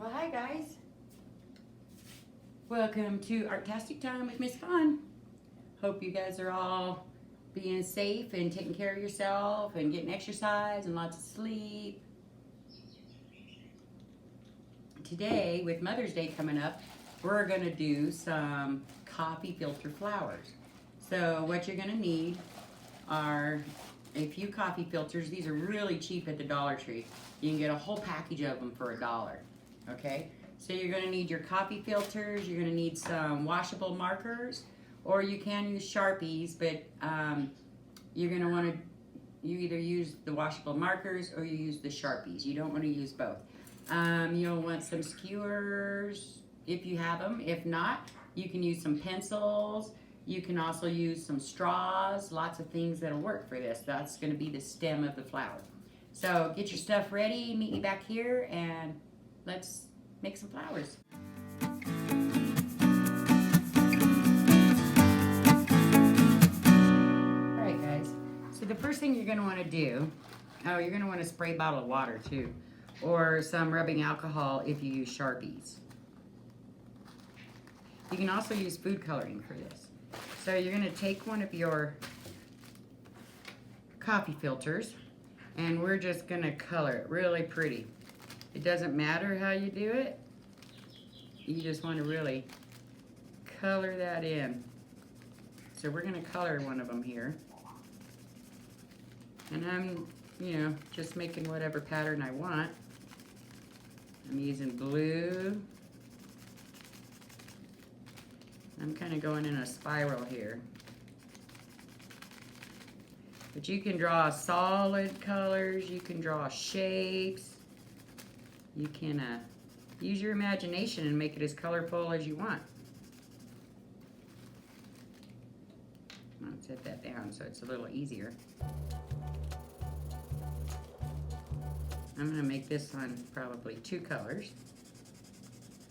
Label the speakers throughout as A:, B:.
A: Well, hi guys. Welcome to Art-Tastic time with Ms.Fawn. Hope you guys are all being safe and taking care of yourself and getting exercise and lots of sleep. Today, with Mother's Day coming up, we're going to do some coffee filter flowers. So what you're going to need are a few coffee filters. These are really cheap at the Dollar Tree. You can get a whole package of them for $1. Okay, so you're going to need your coffee filters, you're going to need some washable markers, or you can use Sharpies, but you're going to want to either use the washable markers or you use the Sharpies. You don't want to use both. You'll want some skewers if you have them. If not, you can use some pencils. You can also use some straws, lots of things that'll work for this. That's going to be the stem of the flower. So get your stuff ready, meet me back here, and let's make some flowers. All right, guys. So the first thing you're going to want to do, you're going to want a spray bottle of water too, or some rubbing alcohol if you use Sharpies. You can also use food coloring for this. So you're going to take one of your coffee filters, and we're just going to color it really pretty. It doesn't matter how you do it. You just want to really color that in. So we're going to color one of them here. And I'm, just making whatever pattern I want. I'm using blue. I'm kind of going in a spiral here. But you can draw solid colors, you can draw shapes. You can use your imagination and make it as colorful as you want. I'll set that down so it's a little easier. I'm going to make this one probably 2 colors.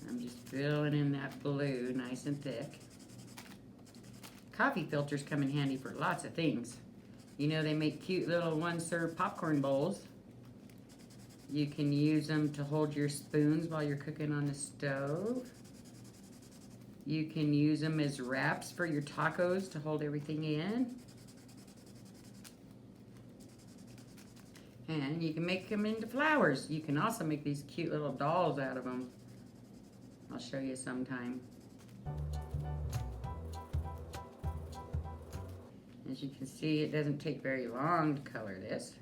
A: I'm just filling in that blue nice and thick. Coffee filters come in handy for lots of things. They make cute little one-serve popcorn bowls. You can use them to hold your spoons while you're cooking on the stove. You can use them as wraps for your tacos to hold everything in. And you can make them into flowers. You can also make these cute little dolls out of them. I'll show you sometime. As you can see, it doesn't take very long to color this.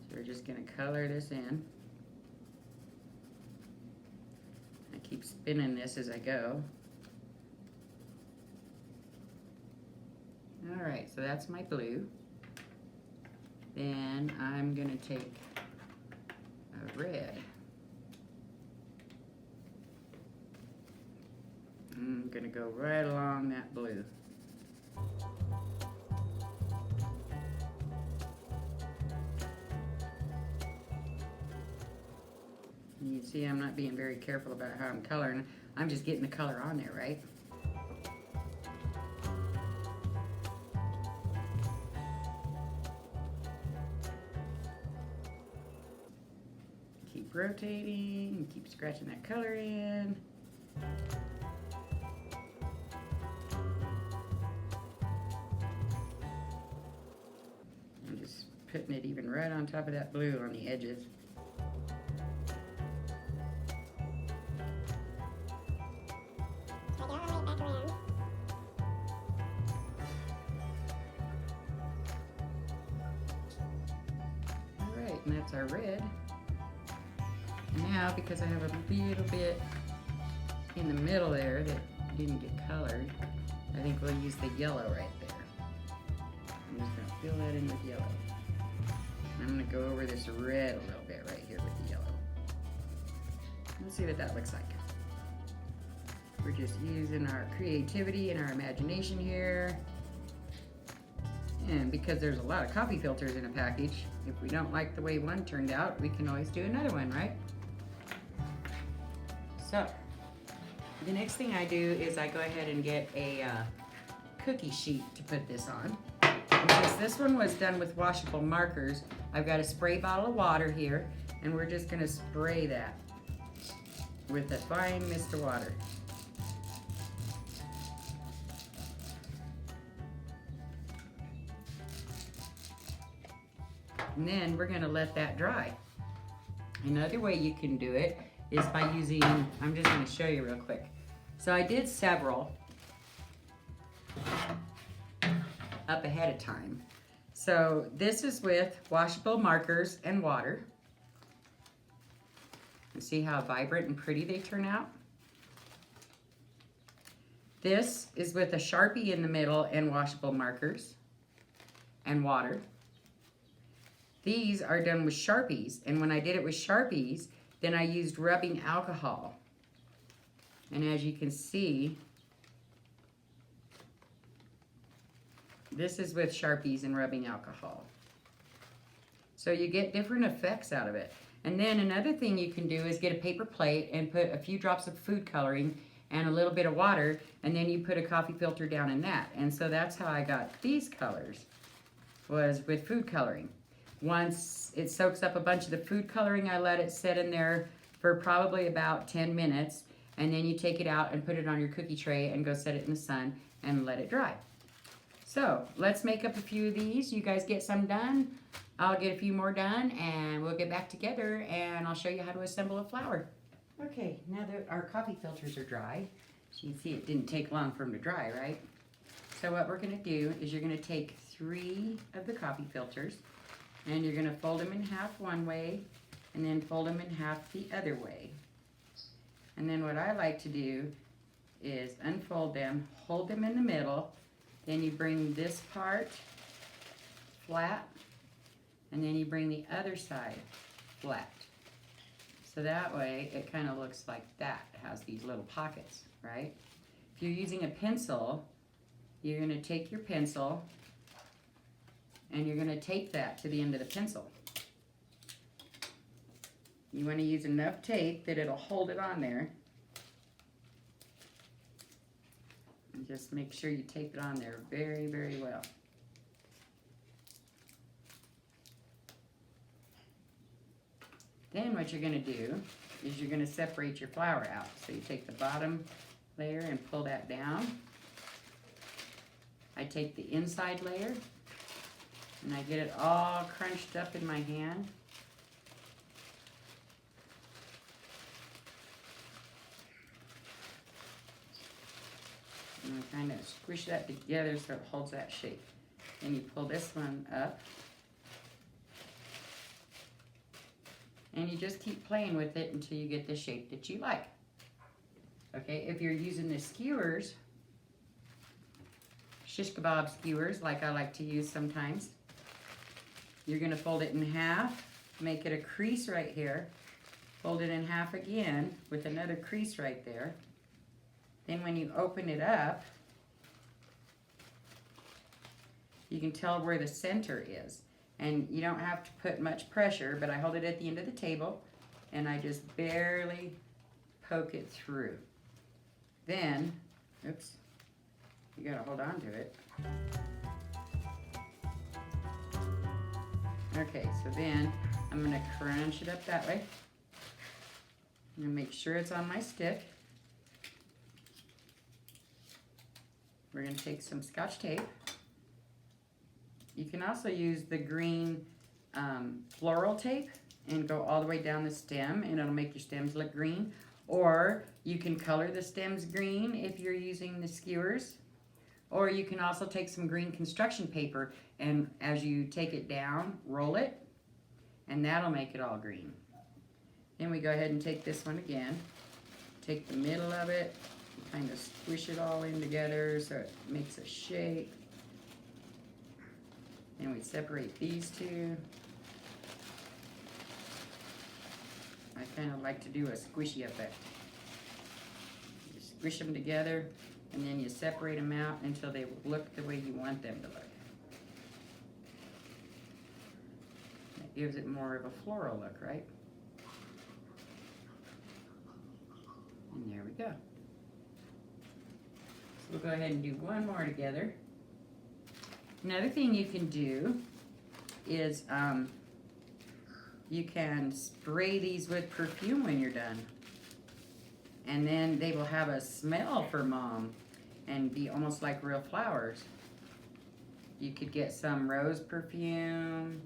A: So we're just going to color this in. I keep spinning this as I go. Alright, so that's my blue. Then I'm going to take a red. I'm going to go right along that blue. You can see I'm not being very careful about how I'm coloring. I'm just getting the color on there, right? Keep rotating and keep scratching that color in. I'm just putting it even right on top of that blue on the edges. And that's our red. Now, because I have a little bit in the middle there that didn't get colored, I think we'll use the yellow right there. I'm just going to fill that in with yellow. I'm going to go over this red a little bit right here with the yellow. Let's see what that looks like. We're just using our creativity and our imagination here. And because there's a lot of coffee filters in a package, if we don't like the way one turned out, we can always do another one, right? So, the next thing I do is I go ahead and get a cookie sheet to put this on. And since this one was done with washable markers, I've got a spray bottle of water here, and we're just going to spray that with a fine mist of water. And then we're gonna let that dry. Another way you can do it is by using, I'm just gonna show you real quick. So I did several up ahead of time. So this is with washable markers and water. You see how vibrant and pretty they turn out? This is with a Sharpie in the middle and washable markers and water. These are done with Sharpies, and when I did it with Sharpies, then I used rubbing alcohol. And as you can see, this is with Sharpies and rubbing alcohol. So you get different effects out of it. And then another thing you can do is get a paper plate and put a few drops of food coloring and a little bit of water, and then you put a coffee filter down in that. And so that's how I got these colors, was with food coloring. Once it soaks up a bunch of the food coloring, I let it sit in there for probably about 10 minutes, and then you take it out and put it on your cookie tray and go set it in the sun and let it dry. So let's make up a few of these. You guys get some done, I'll get a few more done, and we'll get back together and I'll show you how to assemble a flower. Okay, now that our coffee filters are dry, so you can see it didn't take long for them to dry, right? So what we're gonna do is you're gonna take 3 of the coffee filters, and you're gonna fold them in half one way and then fold them in half the other way. And then what I like to do is unfold them, hold them in the middle, then you bring this part flat, and then you bring the other side flat. So that way it kind of looks like that. It has these little pockets, right? If you're using a pencil, you're gonna take your pencil and you're gonna tape that to the end of the pencil. You wanna use enough tape that it'll hold it on there. And just make sure you tape it on there very, very well. Then what you're gonna do is you're gonna separate your flower out. So you take the bottom layer and pull that down. I take the inside layer and I get it all crunched up in my hand. And I kind of squish that together so it holds that shape. Then you pull this one up. And you just keep playing with it until you get the shape that you like. Okay, if you're using the skewers, shish kebab skewers, like I like to use sometimes, you're gonna fold it in half, make it a crease right here, fold it in half again with another crease right there. Then when you open it up, you can tell where the center is. And you don't have to put much pressure, but I hold it at the end of the table and I just barely poke it through. Then, oops, you gotta hold on to it. Okay, so then I'm gonna crunch it up that way. I'm gonna make sure it's on my stick. We're gonna take some Scotch tape. You can also use the green floral tape and go all the way down the stem, and it'll make your stems look green. Or you can color the stems green if you're using the skewers. Or you can also take some green construction paper, and as you take it down, roll it, and that'll make it all green. Then we go ahead and take this one again, take the middle of it, kind of squish it all in together so it makes a shape. And we separate these two. I kind of like to do a squishy effect. You squish them together and then you separate them out until they look the way you want them to look. That gives it more of a floral look, right? And there we go. So we'll go ahead and do one more together. Another thing you can do is you can spray these with perfume when you're done. And then they will have a smell for Mom and be almost like real flowers. You could get some rose perfume.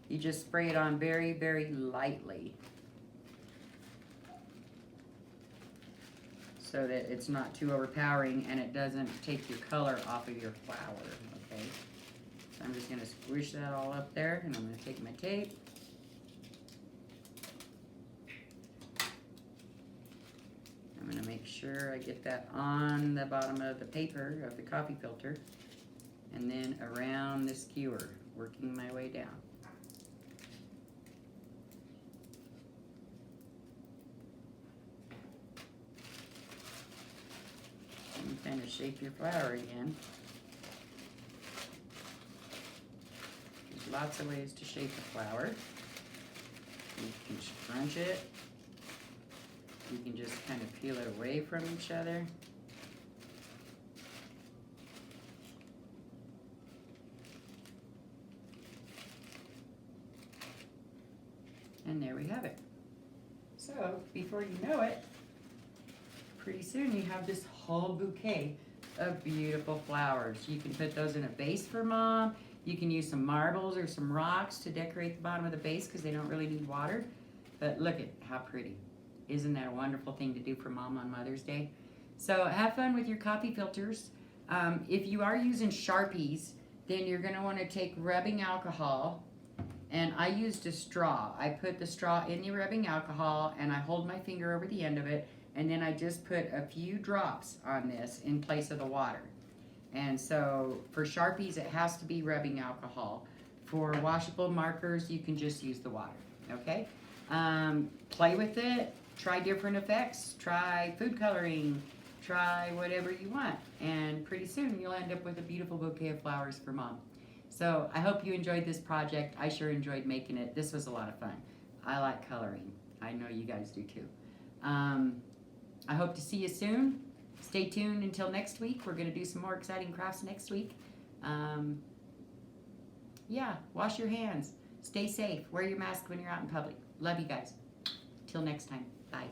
A: You just spray it on very, very lightly so that it's not too overpowering and it doesn't take your color off of your flower, okay? So I'm just gonna squish that all up there, and I'm gonna take my tape. I'm gonna make sure I get that on the bottom of the paper of the coffee filter, and then around the skewer, working my way down. And kind of shape your flower again. There's lots of ways to shape a flower. You can scrunch it. You can just kind of peel it away from each other. And there we have it. So, before you know it, pretty soon you have this whole bouquet of beautiful flowers. You can put those in a vase for Mom. You can use some marbles or some rocks to decorate the bottom of the vase because they don't really need water. But look at how pretty. Isn't that a wonderful thing to do for Mom on Mother's Day? So have fun with your coffee filters. If you are using Sharpies, then you're gonna wanna take rubbing alcohol, and I used a straw. I put the straw in the rubbing alcohol and I hold my finger over the end of it, and then I just put a few drops on this in place of the water. And so for Sharpies, it has to be rubbing alcohol. For washable markers, you can just use the water, okay? Play with it, try different effects, try food coloring, try whatever you want. And pretty soon you'll end up with a beautiful bouquet of flowers for Mom. So I hope you enjoyed this project. I sure enjoyed making it. This was a lot of fun. I like coloring. I know you guys do too. I hope to see you soon. Stay tuned until next week. We're going to do some more exciting crafts next week. Yeah, wash your hands. Stay safe. Wear your mask when you're out in public. Love you guys. Till next time. Bye.